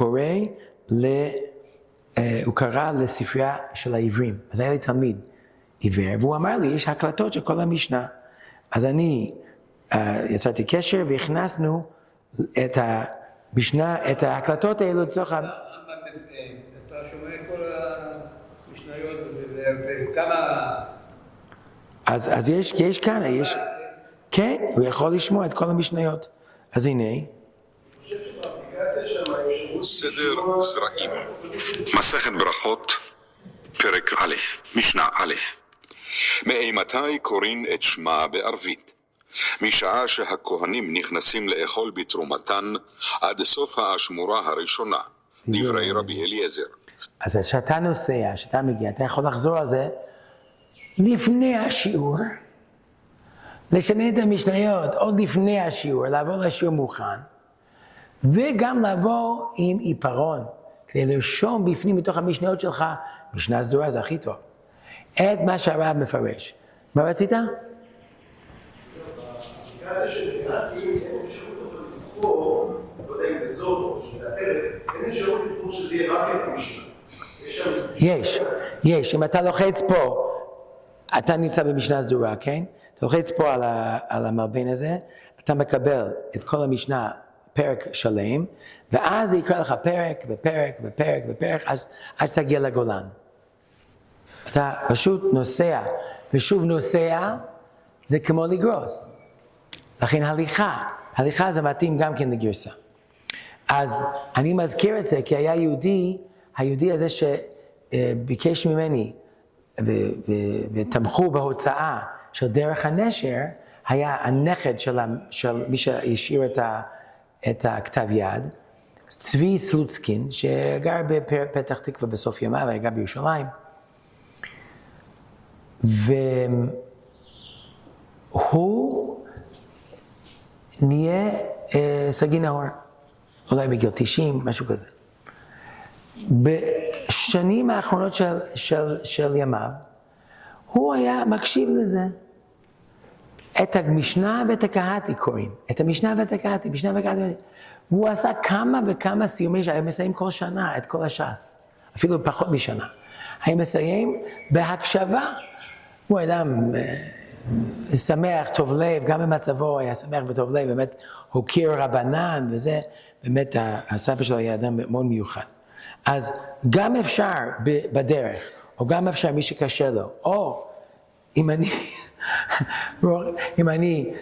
קרא לספרייה של העברים. אז היה לי תלמיד עיוור, והוא אמר לי, יש הקלטות של כל המשנה. אז אני יצרתי קשר והכנסנו את המשנה, את ההקלטות האלו לתוך אתה שומע את כל המשניות וכמה... אז יש כאן, כן, הוא יכול לשמוע את כל המשניות. אז הנה. סדר זרעים. מסכת ברכות, פרק א', משנה א'. מאימתי קוראים את שמה בערבית? משעה שהכהנים נכנסים לאכול בתרומתן עד סוף האשמורה הראשונה. דברי רבי אליעזר. אז כשאתה נוסע, כשאתה מגיע, אתה יכול לחזור על זה לפני השיעור, לשנה את המשניות עוד לפני השיעור, לעבור לשיעור מוכן, וגם לבוא עם עיפרון, כדי לרשום בפנים מתוך המשניות שלך, משנה סדורה זה הכי טוב, את מה שהרב מפרש. מה רצית? האפליקציה שנתתי, אין אפשרות לבחור, לא יודע אם זה זאת או שזה הפרק, אין אפשרות לבחור שזה יהיה רק את המשנה. יש, אם אתה לוחץ פה, אתה נמצא במשנה סדורה, כן? אתה לוחץ פה על המלבן הזה, אתה מקבל את כל המשנה, פרק שלם, ואז זה יקרא לך פרק ופרק ופרק ופרק, עד שתגיע לגולן. אתה פשוט נוסע, ושוב נוסע, זה כמו לגרוס. לכן הליכה זה מתאים גם כן לגרסה. אז אני מזכיר את זה, כי היה היהודי הזה שביקש ממני, ותמכו בהוצאה של דרך הנשר, היה הנכד של מי שהשאיר את הכתב יד, צבי סלוצקין, שגר בפתח תקווה בסוף ימיו, והיה גר בירושלים. והוא נהיה סגי נהור, אולי בגיל 90, משהו כזה. בשנים האחרונות של ימיו, הוא היה מקשיב לזה. את המשנה ואת הקהתי קוראים. את המשנה ואת הקהתי, משנה וקהתי. והוא עשה כמה וכמה סיומי שהיה מסיים כל שנה את כל הש"ס. אפילו פחות משנה. היה מסיים בהקשבה. הוא אדם שמח, טוב לב, גם במצבו היה שמח וטוב לב, באמת הוקיר רבנן וזה, באמת הסבא שלו היה אדם מאוד מיוחד. אז גם אפשר בדרך, או גם אפשר מי שקשה לו, או אם אני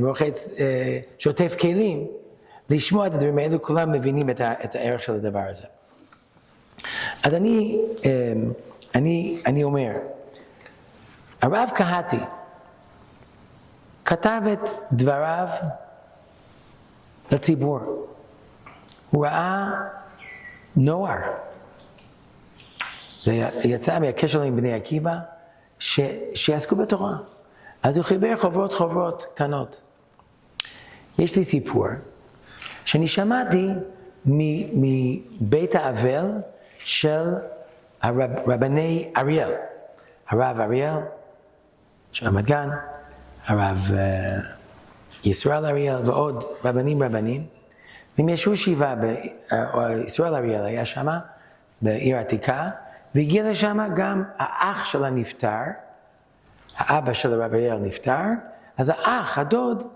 מורחץ, שוטף כלים, לשמוע את הדברים האלו, כולם מבינים את הערך של הדבר הזה. אז אני אומר, הרב קהתי כתב את דבריו לציבור. הוא ראה נוער. זה יצא מהקשר עם בני עקיבא, שיעסקו בתורה. אז הוא חיבר חוברות קטנות. יש לי סיפור שאני שמעתי מבית האבל של רבני אריאל. הרב אריאל, של רמת גן, הרב ישראל אריאל ועוד רבנים. והם ישבו שבעה, ישראל אריאל היה שמה, בעיר עתיקה, והגיע לשם גם האח של הנפטר, האבא של הרב אריאל נפטר, אז האח, הדוד,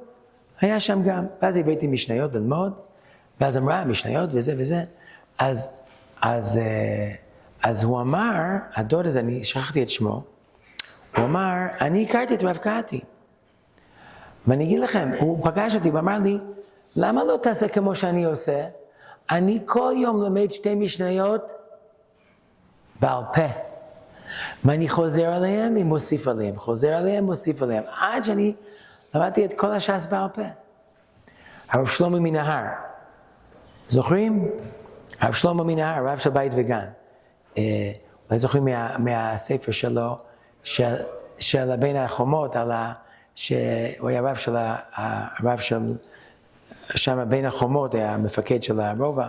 היה שם גם. ואז הבאתי משניות ללמוד, ואז אמרה משניות וזה. אז הוא אמר, הדוד הזה, אני שכחתי את שמו, הוא אמר, אני הכרתי את רב קהתי. ואני אגיד לכם, הוא פגש אותי ואמר לי, למה לא תעשה כמו שאני עושה? אני כל יום לומד 2 משניות בעל פה. ואני חוזר עליהם ומוסיף עליהם, מוסיף עליהם, עד שאני למדתי את כל הש"ס בעל פה. הרב שלמה מנהר, זוכרים? הרב שלמה מנהר, רב של בית וגן. אולי זוכרים מהספר שלו, של בין החומות, שהוא היה הרב של שם בין החומות היה המפקד של הרובע.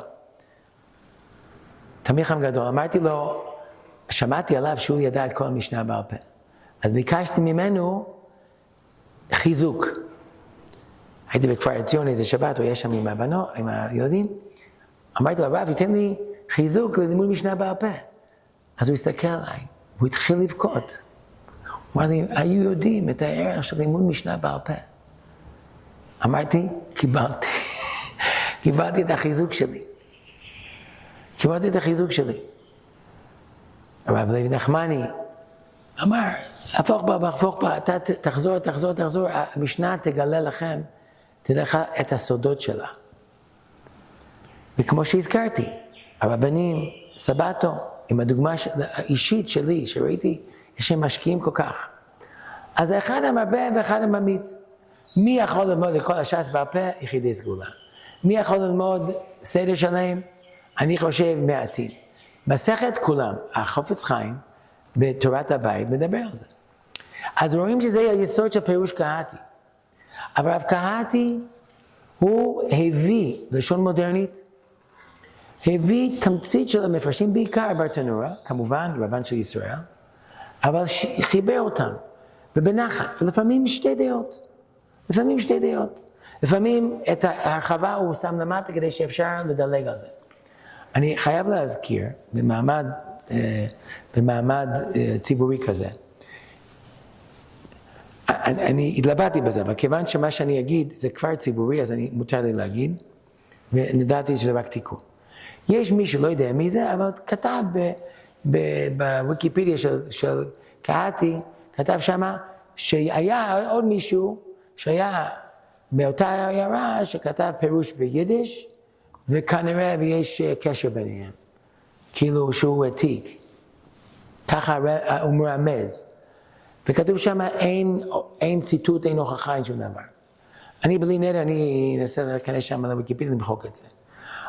תלמיד חכם גדול, אמרתי לו, שמעתי עליו שהוא ידע את כל המשנה בעל פה. אז ביקשתי ממנו חיזוק. הייתי בכפר עציון איזה שבת, הוא היה שם עם הבנות, עם הילדים. אמרתי לו, הרב, ייתן לי חיזוק ללימוד משנה בעל פה. אז הוא הסתכל עליי, הוא התחיל לבכות. הוא אמר לי, היו יודעים את הערך של לימוד משנה בעל פה. אמרתי, קיבלתי. קיבלתי את החיזוק שלי. קיבלתי את החיזוק שלי. הרב לוי נחמני אמר, הפוך בה, אתה תחזור, המשנה תגלה לכם, תדע לך את הסודות שלה. וכמו שהזכרתי, הרבנים, סבתו, עם הדוגמה האישית שלי, שראיתי, יש שהם משקיעים כל כך. אז אחד המרבה ואחד הממית. מי יכול ללמוד לכל הש"ס בעל פה? יחידי סגולה. מי יכול ללמוד סדר שלהם? אני חושב מעטים. מסכת כולם, החפץ חיים, בתורת הבית, מדבר על זה. אז רואים שזה היסוד של פירוש קהתי. אבל רב קהתי, הוא הביא, לשון מודרנית, הביא תמצית של המפרשים, בעיקר ברטנורה, כמובן, רבן של ישראל, אבל חיבר אותם, ובנחת, ולפעמים שתי דעות. לפעמים את ההרחבה הוא שם למטה כדי שאפשר לדלג על זה. אני חייב להזכיר, במעמד ציבורי כזה, אני התלבטתי בזה, אבל כיוון שמה שאני אגיד זה כבר ציבורי, אז מותר לי להגיד, ונדעתי שזה רק תיקון. יש מי שלא יודע מי זה, אבל כתב בוויקיפדיה של קהתי, כתב שמה שהיה עוד מישהו שהיה באותה עיירה שכתב פירוש ביידיש, וכנראה יש קשר ביניהם, כאילו שהוא עתיק, ככה הוא מרמז. וכתוב שם אין ציטוט, אין הוכחה, אין שום דבר. אני בלי נדר, אני אנסה להיכנס שם לוויקיפדיה למחוק את זה.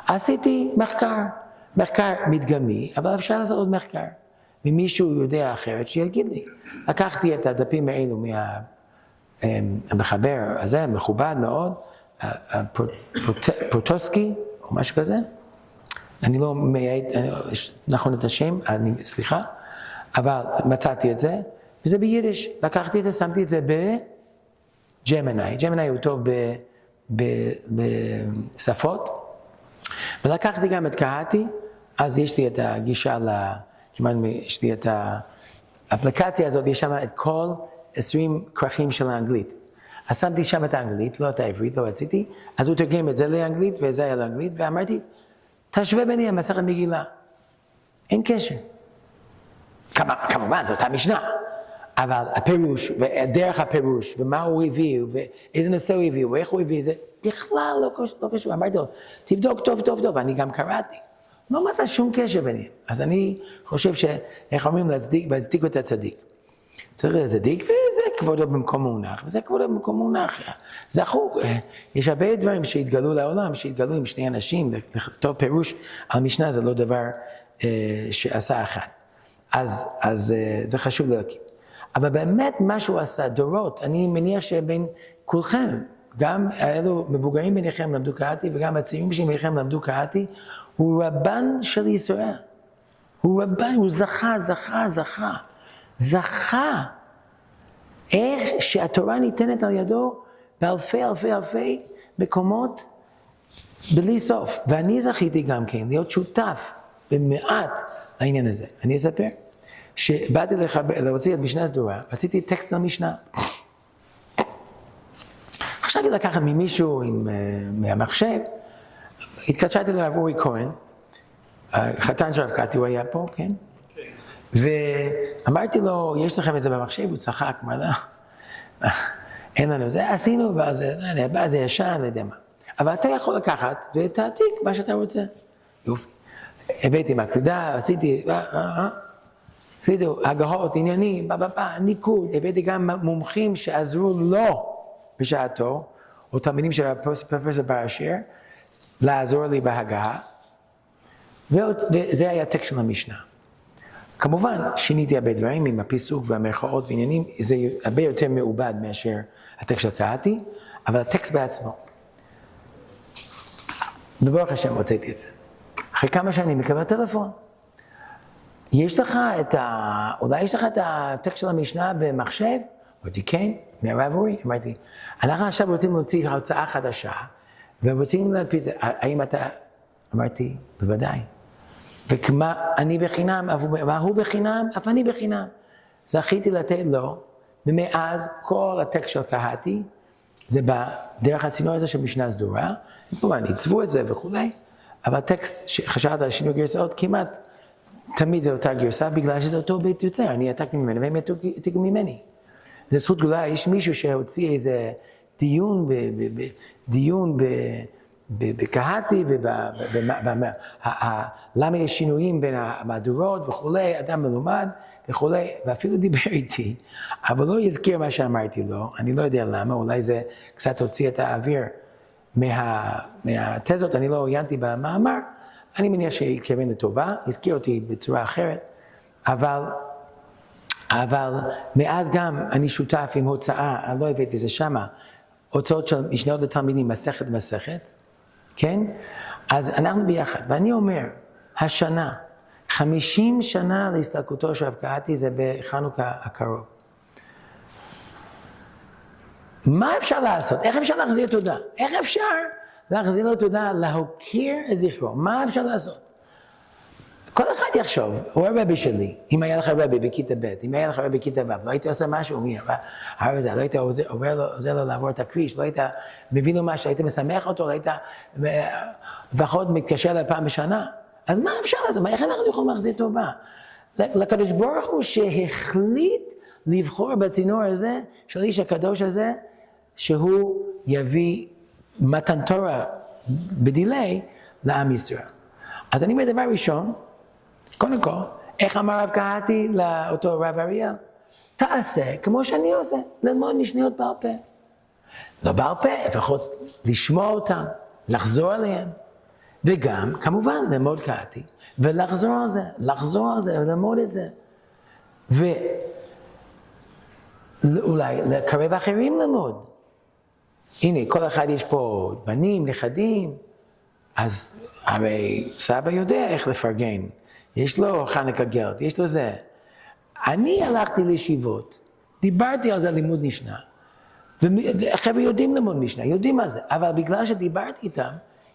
עשיתי מחקר מדגמי, אבל אפשר לעשות עוד מחקר. ממישהו יודע אחרת שיגיד לי. לקחתי את הדפים האלו מהמחבר הזה, מכובד מאוד, פרוטוסקי, או משהו כזה. אני לא מייעד, נכון את השם, סליחה, אבל מצאתי את זה. וזה ביידיש, לקחתי את זה, שמתי את זה בג'מיני. ג'מיני הוא טוב בשפות. ולקחתי גם את קהתי, אז יש לי את הגישה, כמעט יש לי את האפליקציה הזאת, יש שם את כל 20 כרכים של האנגלית. אז שמתי שם את האנגלית, לא את העברית, לא רציתי, אז הוא תרגם את זה לאנגלית וזה היה לאנגלית, ואמרתי, תשווה ביניהם, מסכת מגילה. אין קשר. כמובן, זאת המשנה. אבל הפירוש, ודרך הפירוש, ומה הוא הביא, ואיזה נושא הוא הביא, ואיך הוא הביא, זה בכלל לא קשור. אמרתי לו, תבדוק טוב, אני גם קראתי. לא מצא שום קשר ביניהם. אז אני חושב שאיך אומרים להצדיק את הצדיק. צריך להצדיק, וזה כבודו במקום מונח, וזה כבודו במקום מונח. זכו, יש הרבה דברים שהתגלו לעולם, שהתגלו עם שני אנשים, לכתוב פירוש על משנה זה לא דבר שעשה אחד. אז זה חשוב להקים. אבל באמת מה שהוא עשה, דורות, אני מניח שבין כולכם, גם אלו מבוגרים ביניכם למדו קהתי, וגם הצעירים ביניכם למדו קהתי, הוא רבן של ישראל. הוא רבן, הוא זכה. איך שהתורה ניתנת על ידו באלפי מקומות בלי סוף. ואני זכיתי גם כן להיות שותף במעט לעניין הזה. אני אספר. שבאתי להוציא את משנה סדורה, רציתי טקסט על משנה. חשבתי לקחת ממישהו מהמחשב, התקשרתי לרב אורי כהן, החתן של רב קהתי, הוא היה פה, כן? ואמרתי לו, יש לכם את זה במחשב? הוא צחק, אמר לא, אין לנו זה, עשינו, ואז זה ישן, לא יודע מה. אבל אתה יכול לקחת ותעתיק מה שאתה רוצה. יופי. הבאתי מהקלידה, עשיתי, הגהות, עניינים, ניקוד, הבאתי גם מומחים שעזרו לו בשעתו, או תלמידים של פרופסור בר אשר, לעזור לי בהגהה, וזה היה הטקסט של המשנה. כמובן, שיניתי הרבה דברים עם הפיסוק והמרכאות ועניינים, זה הרבה יותר מעובד מאשר הטקסט של קהתי, אבל הטקסט בעצמו. וברוך השם הוצאתי את זה. אחרי כמה שנים מקבל טלפון. יש לך אולי יש לך את הטקסט של המשנה במחשב? אמרתי, כן, מהרב אורי. אמרתי, אנחנו עכשיו רוצים להוציא הרצאה חדשה, ורוצים להפיץ את זה. האם אתה... אמרתי, בוודאי. וכמה אני בחינם, והוא בחינם, אף אני בחינם. זכיתי לתת לו, ומאז כל הטקסט של קהתי, זה בדרך הצינור הזה של משנה סדורה, כמובן, עיצבו את זה וכולי, אבל הטקסט שחשבת על שינוי גרסאות, כמעט תמיד זה אותה גרסה, בגלל שזה אותו בית יוצר, אני העתקתי ממנו, והם העתיקו ממני. זו זכות גדולה, יש מישהו שהוציא איזה דיון בקהתי, למה יש שינויים בין המהדורות וכולי, אדם מלומד וכולי, ואפילו דיבר איתי, אבל לא יזכיר מה שאמרתי לו, אני לא יודע למה, אולי זה קצת הוציא את האוויר מהתזות, אני לא עיינתי במאמר, אני מניח שהתכוון לטובה, הזכיר אותי בצורה אחרת, אבל מאז גם אני שותף עם הוצאה, אני לא הבאתי זה שמה, הוצאות של משניות לתלמידים, מסכת, כן? אז אנחנו ביחד, ואני אומר, השנה, 50 שנה להסתלקותו של רב קהתי, זה בחנוכה הקרוב. מה אפשר לעשות? איך אפשר להחזיר תודה? איך אפשר להחזיר לו תודה, להוקיר את זכרו? מה אפשר לעשות? כל אחד יחשוב, הוא הרבי שלי, אם היה לך רבי בכיתה ב', אם היה לך רבי בכיתה ו', לא היית עושה משהו, הרבי זה, לא היית עוזר לו לעבור את הכביש, לא היית מביא לו משהו, היית משמח אותו, לא היית לפחות מתקשר לה פעם בשנה. אז מה אפשר לעשות? איך אנחנו יכולים להחזיר טובה? לקדוש ברוך הוא שהחליט לבחור בצינור הזה, של איש הקדוש הזה, שהוא יביא מתן תורה בדילי לעם ישראל. אז אני אומר דבר ראשון, קודם כל, איך אמר רב קהתי לאותו רב אריאל? תעשה כמו שאני עושה, ללמוד משניות בעל פה. לא בעל פה, לפחות לשמוע אותם, לחזור עליהם. וגם, כמובן, ללמוד קהתי, ולחזור על זה, וללמוד את זה. ואולי לקרב אחרים ללמוד. הנה, כל אחד יש פה בנים, נכדים, אז הרי סבא יודע איך לפרגן. יש לו חנוכה גלד, יש לו זה. אני הלכתי לישיבות, דיברתי על זה לימוד משנה, וחבר'ה יודעים ללמוד משנה, יודעים מה זה, אבל בגלל שדיברתי איתם,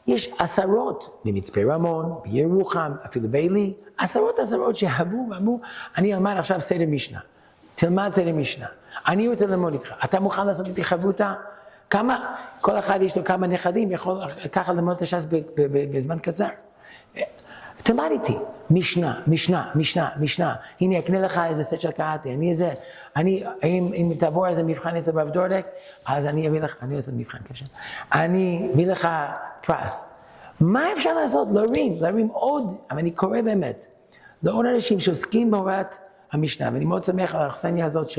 יש עשרות במצפה רמון, בירוחם, אפילו בעלי, עשרות שאהבו ואמרו, אני אלמד עכשיו סדר משנה, תלמד סדר משנה, אני רוצה ללמוד איתך, אתה מוכן לעשות איתי חברותה? כמה, כל אחד יש לו כמה נכדים, יכול ככה ללמוד את הש"ס בזמן קצר. תלמד איתי, משנה, הנה אקנה לך איזה סט של קהתי, אם תעבור איזה מבחן אצל רב דורדק, אז אני אביא לך, אני עושה מבחן קשה, אני אביא לך פרס. מה אפשר לעשות? להרים עוד, אבל אני קורא באמת, לעוד אנשים שעוסקים בהוראת המשנה, ואני מאוד שמח על האכסניה הזאת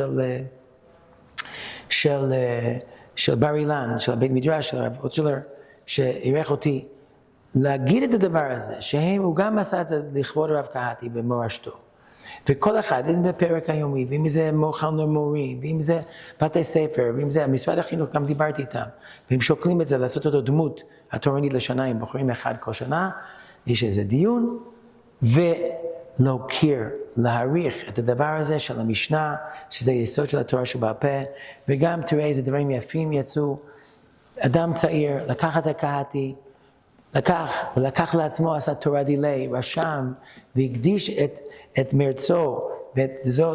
של בר אילן, של בית מדרש, של הרב רוטשילר, שאירח אותי, להגיד את הדבר הזה, שהוא גם עשה את זה לכבוד הרב קהתי במורשתו. וכל אחד, אם זה פרק היומי, ואם זה מורחל למורים, ואם זה בתי ספר, ואם זה משרד החינוך, גם דיברתי איתם, והם שוקלים את זה, לעשות אותו דמות התורנית לשנה, הם בוחרים אחד כל שנה, יש איזה דיון, ולהוקיר, להעריך את הדבר הזה של המשנה, שזה יסוד של התורה שבעל פה, וגם תראה איזה דברים יפים יצאו, אדם צעיר, לקח את הקהתי, לקח לעצמו, עשה תורה דילי, רשם, והקדיש את מרצו, ואת זו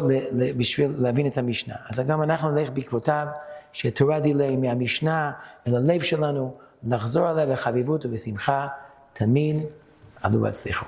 בשביל להבין את המשנה. אז גם אנחנו נלך בעקבותיו, שתורה דילי מהמשנה אל הלב שלנו, לחזור עליה בחביבות ובשמחה, תמיד עלו והצליחו.